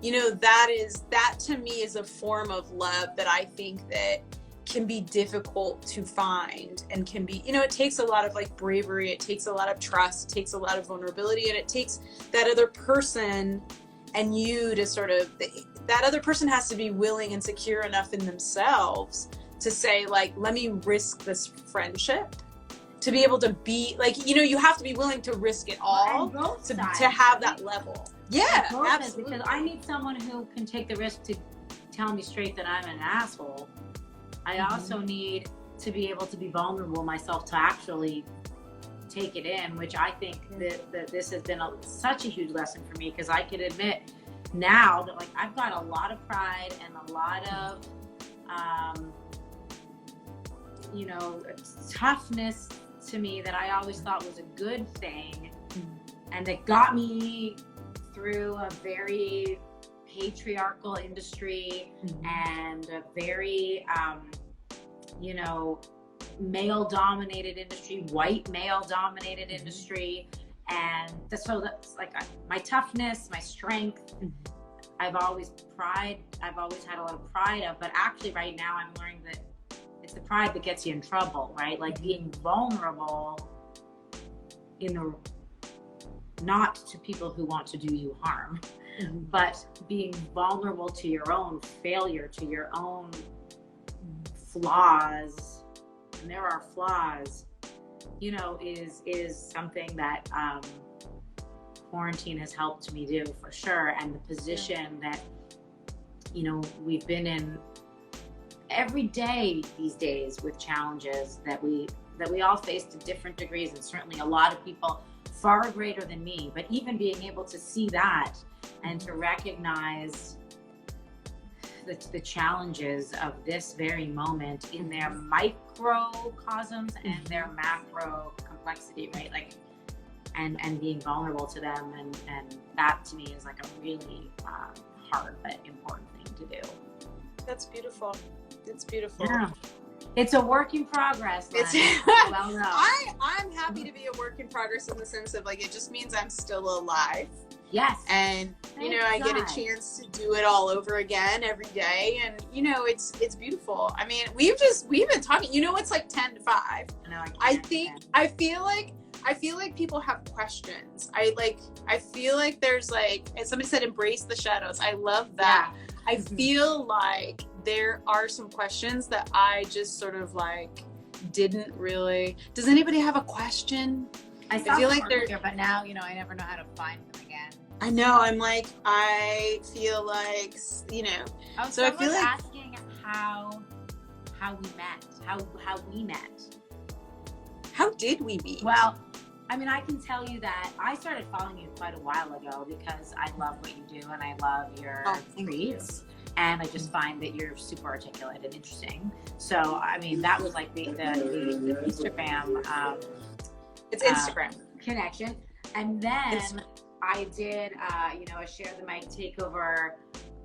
You know, that to me is a form of love that I think that can be difficult to find, and can be, you know, it takes a lot of like bravery, it takes a lot of trust, it takes a lot of vulnerability, and it takes that other person and you to sort of, that other person has to be willing and secure enough in themselves to say like, let me risk this friendship, to be able to be like, you know, you have to be willing to risk it all to have that level. Yeah, absolutely. Because I need someone who can take the risk to tell me straight that I'm an asshole. I also need to be able to be vulnerable myself to actually take it in, which I think that this has been such a huge lesson for me, because I can admit now that like I've got a lot of pride and a lot of you know, toughness to me that I always thought was a good thing, and that got me through a very patriarchal industry and a very you know, male-dominated industry, white male-dominated industry, and so that's like my toughness, my strength. I've always had a lot of pride of, but actually right now I'm learning that it's the pride that gets you in trouble, right? Like being vulnerable not to people who want to do you harm, but being vulnerable to your own failure, to your own flaws, and there are flaws, you know, is something that quarantine has helped me do for sure. And the position that, you know, we've been in every day these days with challenges that we all face to different degrees, and certainly a lot of people far greater than me, but even being able to see that and to recognize the challenges of this very moment in their microcosms and their macro complexity, right? Like, and being vulnerable to them, and that to me is like a really hard but important thing to do. That's beautiful. It's beautiful. Yeah. It's a work in progress. Well, no. I'm happy to be a work in progress in the sense of like, it just means I'm still alive. Yes. And you know, I get a chance to do it all over again every day, and you know, it's beautiful. I mean, we've been talking, you know, it's like 10 to 5. No, I feel like people have questions. I feel like there's like, as somebody said, embrace the shadows. I love that. Yeah. I feel like there are some questions that I just sort of like didn't really. Does anybody have a question? I saw feel them like they're earlier, but now, you know, I never know how to find them again. I know. I'm like, I feel like, you know. Oh, so I feel like asking how we met, how we met. How did we meet? Well, I mean, I can tell you that I started following you quite a while ago because I love what you do and I love your reads. And I just find that you're super articulate and interesting. So, I mean, that was like the Instagram. It's Instagram connection. And then I did, you know, a Share the Mic takeover.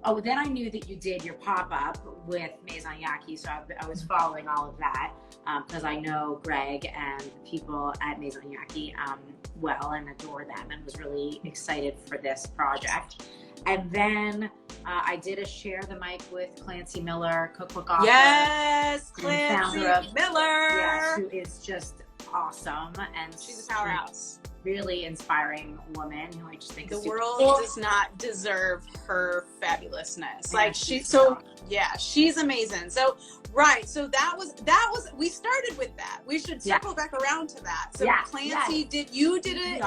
Oh, then I knew that you did your pop-up with Maison Yaki, so I was following all of that because I know Greg and the people at Maison Yaki well and adore them and was really excited for this project. And then I did a Share the Mic with Clancy Miller, cookbook author. Yes, Clancy Miller. Yes, who is just awesome. And she's a powerhouse. Really inspiring woman who I just think the is world cool. Does not deserve her fabulousness. Yeah, like she's amazing. So that was we started with that. We should circle back around to that. So Clancy did a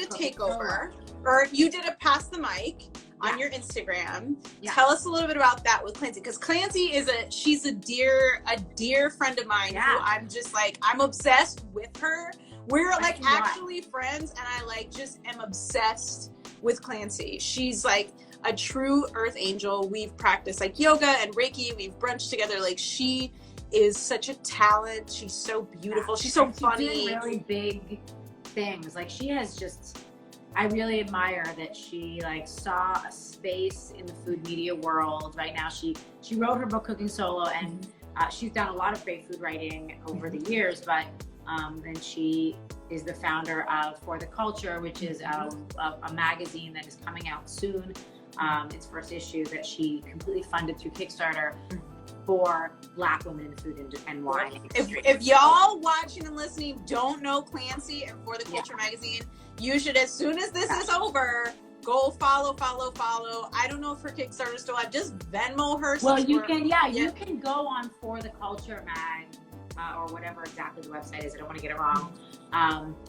takeover, or you did a pass the mic on your Instagram. Tell us a little bit about that with Clancy, because Clancy she's a dear friend of mine who I'm just like, I'm obsessed with her. We're like actually friends, and I like just am obsessed with Clancy. She's like a true earth angel. We've practiced like yoga and Reiki. We've brunched together. Like, she is such a talent. She's so beautiful. She's so funny. She's doing really big things. Like, she has just, I really admire that she like saw a space in the food media world. Right now, she wrote her book Cooking Solo, and she's done a lot of great food writing over the years, but and she is the founder of For the Culture, which is a magazine that is coming out soon. Its first issue that she completely funded through Kickstarter for Black women in the food and wine industry. If y'all watching and listening don't know Clancy and For the Culture magazine, you should, as soon as this is over, go follow. I don't know if her Kickstarter still have, just Venmo her. Well, you can go on For the Culture mag. Or whatever exactly the website is. I don't want to get it wrong.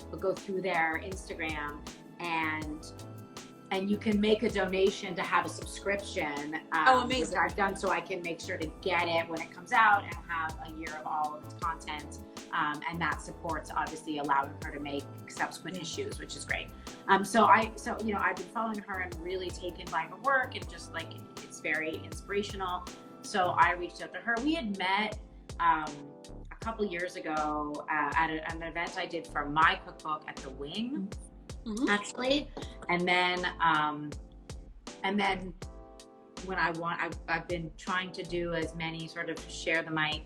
But go through their Instagram and you can make a donation to have a subscription. Amazing. Which I've done, so I can make sure to get it when it comes out and have a year of all of its content. And that supports obviously allowing her to make subsequent issues, which is great. So you know, I've been following her and really taken by her work, and just like it's very inspirational. So I reached out to her. We had met a couple years ago at an event I did for my cookbook at the Wing, actually, and then when I've been trying to do as many sort of Share the Mic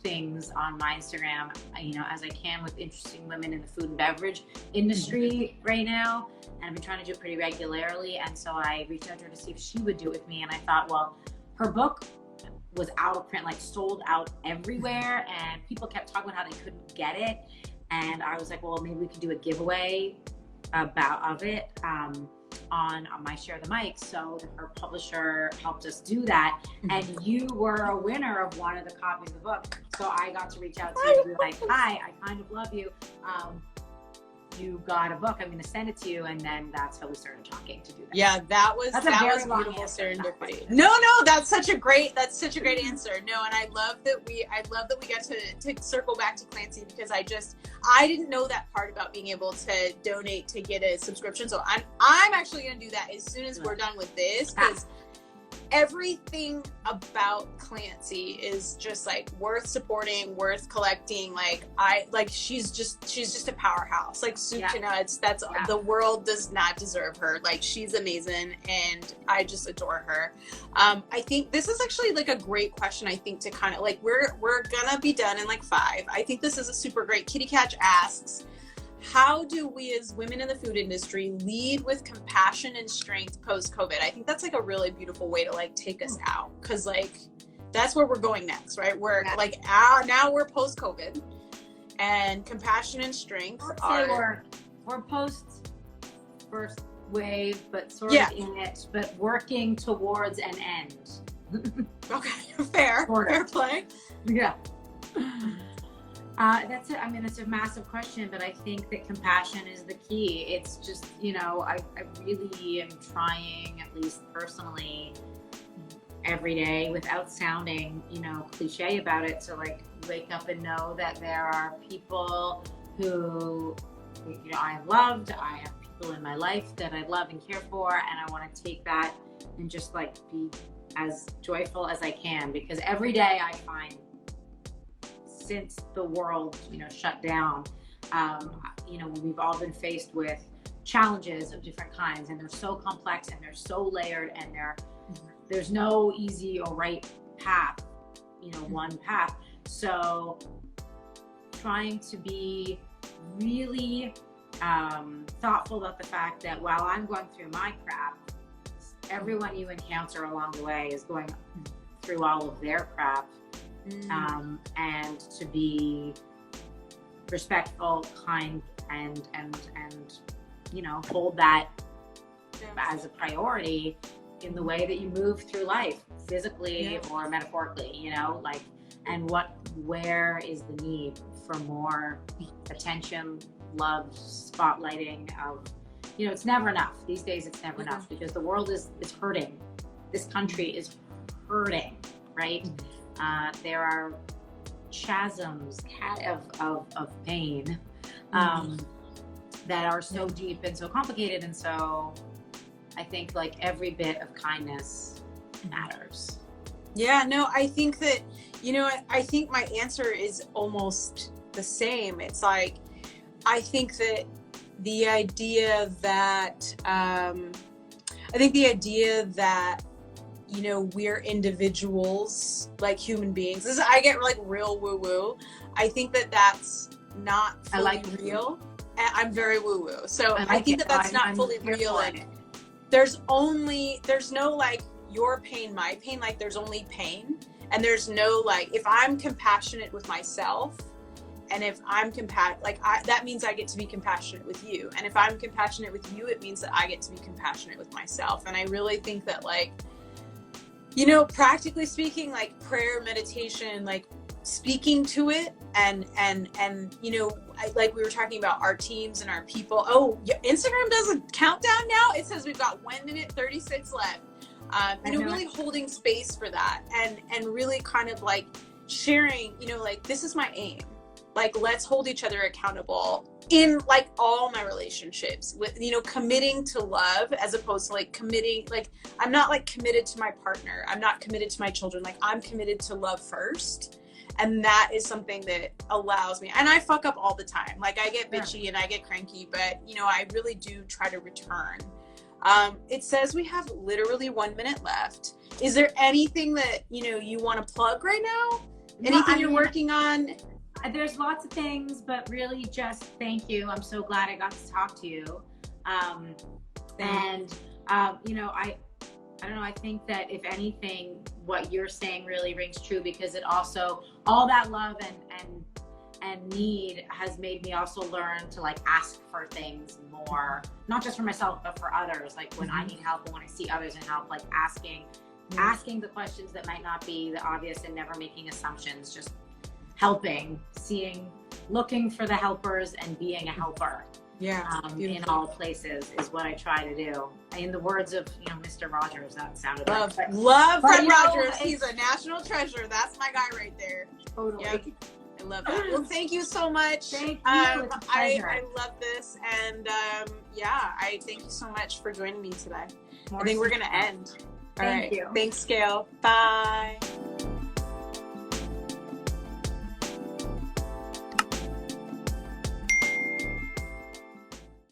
things on my Instagram, you know, as I can with interesting women in the food and beverage industry right now, and I've been trying to do it pretty regularly. And so I reached out to her to see if she would do it with me, and I thought, well, her book was out of print, like sold out everywhere, and people kept talking about how they couldn't get it. And I was like, well, maybe we could do a giveaway of it on my Share the Mic. So her publisher helped us do that, and you were a winner of one of the copies of the book. So I got to reach out to you and be like, hi, I kind of love you. You got a book, I'm going to send it to you. And then that's how we started talking to do that. Yeah, that was beautiful serendipity. No, that's such a great answer. No, and I love that we got to circle back to Clancy, because I didn't know that part about being able to donate to get a subscription. So I'm actually going to do that as soon as we're done with this, because everything about Clancy is just like worth supporting, worth collecting. She's just a powerhouse, like soup to nuts. The world does not deserve her. Like, she's amazing, and I just adore her. I think this is actually like a great question. I think to kind of like, we're gonna be done in like 5. I think this is a super great. Kitty Catch asks, how do we as women in the food industry lead with compassion and strength post-COVID? I think that's like a really beautiful way to like take us out, because like that's where we're going next, right? We're like now we're post-COVID, and compassion and strength we're post first wave, but sort of in it, but working towards an end. Okay, fair play. Yeah. That's it. I mean, it's a massive question, but I think that compassion is the key. It's just, I really am trying, at least personally, every day without sounding, cliche about it, to like wake up and know that there are people who, I have loved, I have people in my life that I love and care for, and I want to take that and just like be as joyful as I can, because every day I find, since the world, shut down, we've all been faced with challenges of different kinds, and they're so complex and they're so layered, and there's no easy or right path, one path. So trying to be really thoughtful about the fact that while I'm going through my crap, everyone you encounter along the way is going through all of their crap. And to be respectful, kind, and hold that as a priority in the way that you move through life, physically or metaphorically, and where is the need for more attention, love, spotlighting of, it's never enough. These days it's never enough, because the world is hurting. This country is hurting, right? There are chasms of pain that are so deep and so complicated, and so I think like every bit of kindness matters. Yeah, no, I think that, I think my answer is almost the same. It's like, I think that the idea that, we're individuals, like human beings. I get like real woo-woo. I think that that's not fully real. I'm very woo-woo. So I think that's not fully real. And there's no like your pain, my pain, like there's only pain. And there's no like, if I'm compassionate with myself, and if I'm that means I get to be compassionate with you. And if I'm compassionate with you, it means that I get to be compassionate with myself. And I really think that like, practically speaking, like prayer, meditation, like speaking to it, and like we were talking about our teams and our people. Oh, yeah, Instagram does a countdown now. It says we've got 1 minute 36 left. Really holding space for that, and really kind of like sharing, like this is my aim. Like, let's hold each other accountable in like all my relationships with, committing to love, as opposed to like committing, like I'm not like committed to my partner. I'm not committed to my children. Like I'm committed to love first. And that is something that allows me, and I fuck up all the time. Like I get bitchy and I get cranky, but I really do try to return. It says we have literally 1 minute left. Is there anything that, you want to plug right now? Anything you're working on? There's lots of things, but really just thank you. I'm so glad I got to talk to you. I don't know, I think that if anything, what you're saying really rings true, because it also, all that love and need has made me also learn to like ask for things more, not just for myself, but for others. Like when I need help and when I see others in help, like asking the questions that might not be the obvious, and never making assumptions, just helping, looking for the helpers and being a helper. In all places is what I try to do. In the words of Mr. Rogers, that sounded love Fred Rogers. He's a national treasure. That's my guy right there. Totally. Yep. I love that. Well, thank you so much. Thank you. I love this, and I thank you so much for joining me today. I think we're gonna end. Thank you. Thanks, Gail. Bye.